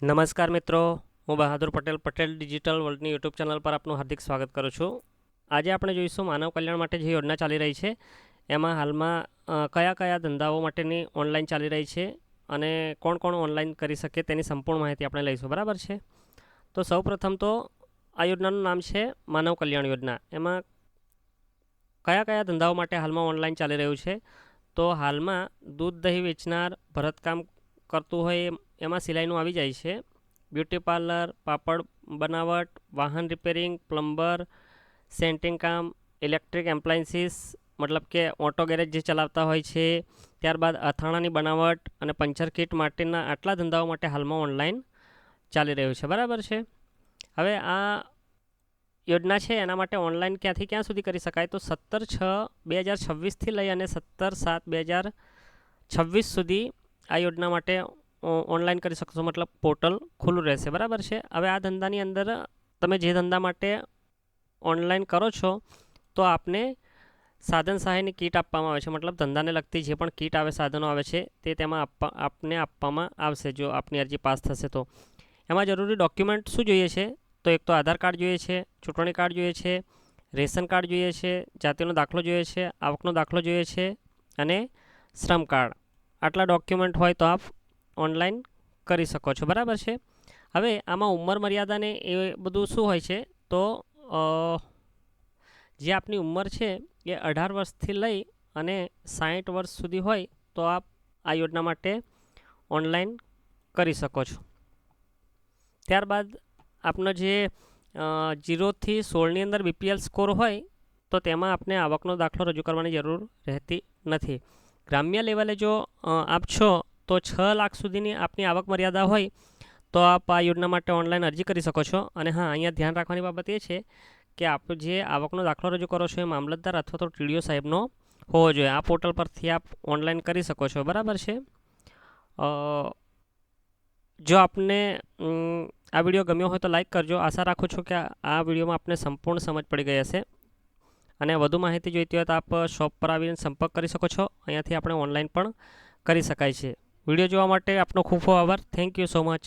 નમસ્કાર મિત્રો, હું બહાદુર પટેલ પટેલ ડિજિટલ વર્લ્ડની યુટ્યુબ ચેનલ પર આપનું હાર્દિક સ્વાગત કરું છું. આજે આપણે જોઈશું માનવ કલ્યાણ માટે જે યોજના ચાલી રહી છે એમાં હાલમાં કયા કયા ધંધાઓ માટેની ઓનલાઈન ચાલી રહી છે અને કોણ કોણ ઓનલાઈન કરી શકે તેની સંપૂર્ણ માહિતી આપણે લઈશું. બરાબર છે. તો સૌપ્રથમ તો આ યોજનાનું નામ છે માનવ કલ્યાણ યોજના. એમાં કયા કયા ધંધાઓ માટે હાલમાં ઓનલાઈન ચાલી રહ્યું છે, તો હાલમાં દૂધ દહીં વેચનાર, ભરતકામ કરતું હોય એમાં સિલાઈનું આવી જાય છે, બ્યુટી પાર્લર, પાપડ બનાવટ, વાહન રિપેરિંગ, પ્લમ્બર, સેન્ટિંગ કામ, ઇલેક્ટ્રિક એપ્લાયન્સીસ મતલબ કે ઓટો ગેરેજ જે ચલાવતા હોય છે, ત્યારબાદ અથાણાની બનાવટ અને પંચર કિટ માટેના આટલા ધંધાઓ માટે હાલમાં ઓનલાઈન ચાલી રહ્યું છે. બરાબર છે. હવે આ યોજના છે એના માટે ઓનલાઈન ક્યાંથી ક્યાં સુધી કરી શકાય, તો 17/6/2026થી લઈ અને 17/7/2026 સુધી આ યોજના માટે ઓનલાઈન કરી શકશો, મતલબ પોર્ટલ ખુલ્લું રહેશે. બરાબર છે. હવે આ ધંધાની અંદર તમે જે ધંધા માટે ઓનલાઈન કરો છો તો આપને સાધન સહાયની કીટ આપવામાં આવે છે, મતલબ ધંધાને લગતી જે પણ કીટ આવે, સાધનો આવે છે તે તેમાં આપને આપવામાં આવશે જો આપની અરજી પાસ થશે તો. એમાં જરૂરી ડોક્યુમેન્ટ શું જોઈએ છે, તો એક તો આધાર કાર્ડ જોઈએ છે, ચૂંટણી કાર્ડ જોઈએ છે, રેશન કાર્ડ જોઈએ છે, જાતિનો દાખલો જોઈએ છે, આવકનો દાખલો જોઈએ છે અને શ્રમ કાર્ડ. આટલા ડોક્યુમેન્ટ હોય તો આપ ઓનલાઈન કરી શકો છો. બરાબર છે. હવે આમાં ઉંમર મર્યાદાને એ બધું શું હોય છે, તો જે આપની ઉંમર છે એ 18 વર્ષથી લઈ અને 60 વર્ષ સુધી હોય તો આપ આ યોજના માટે ઓનલાઈન કરી શકો છો. ત્યારબાદ આપનો જે 0થી 16ની અંદર BPL સ્કોર હોય તો તેમાં આપને આવકનો દાખલો રજૂ કરવાની જરૂર રહેતી નથી. ગ્રામ્ય લેવલે જો આપ છો તો 6 લાખ સુધીની આપની આવક મર્યાદા હોય તો આપ આ યોજના માટે ઓનલાઈન અરજી કરી શકો છો. અને હા, અહીંયા ધ્યાન રાખવાની બાબત એ છે કે આપ જે આવકનો દાખલો રજૂ કરો છો એ મામલતદાર અથવા તો TDO સાહેબનો હોવો જોઈએ. આ પોર્ટલ પરથી આપ ઓનલાઈન કરી શકો છો. બરાબર છે. જો આપને આ વિડીયો ગમ્યો હોય તો લાઈક કરજો. આશા રાખું છું કે આ વિડીયોમાં આપને સંપૂર્ણ સમજ પડી ગઈ હશે. અને વધુ માહિતી જોઈતી હોય તો આપ શોપ પર આવીને સંપર્ક કરી શકો છો. અહીંયાથી આપણે ઓનલાઈન પણ કરી શકાય છે. વિડીયો જોવા માટે આપનો ખૂબ ખૂબ આભાર. Thank you so much.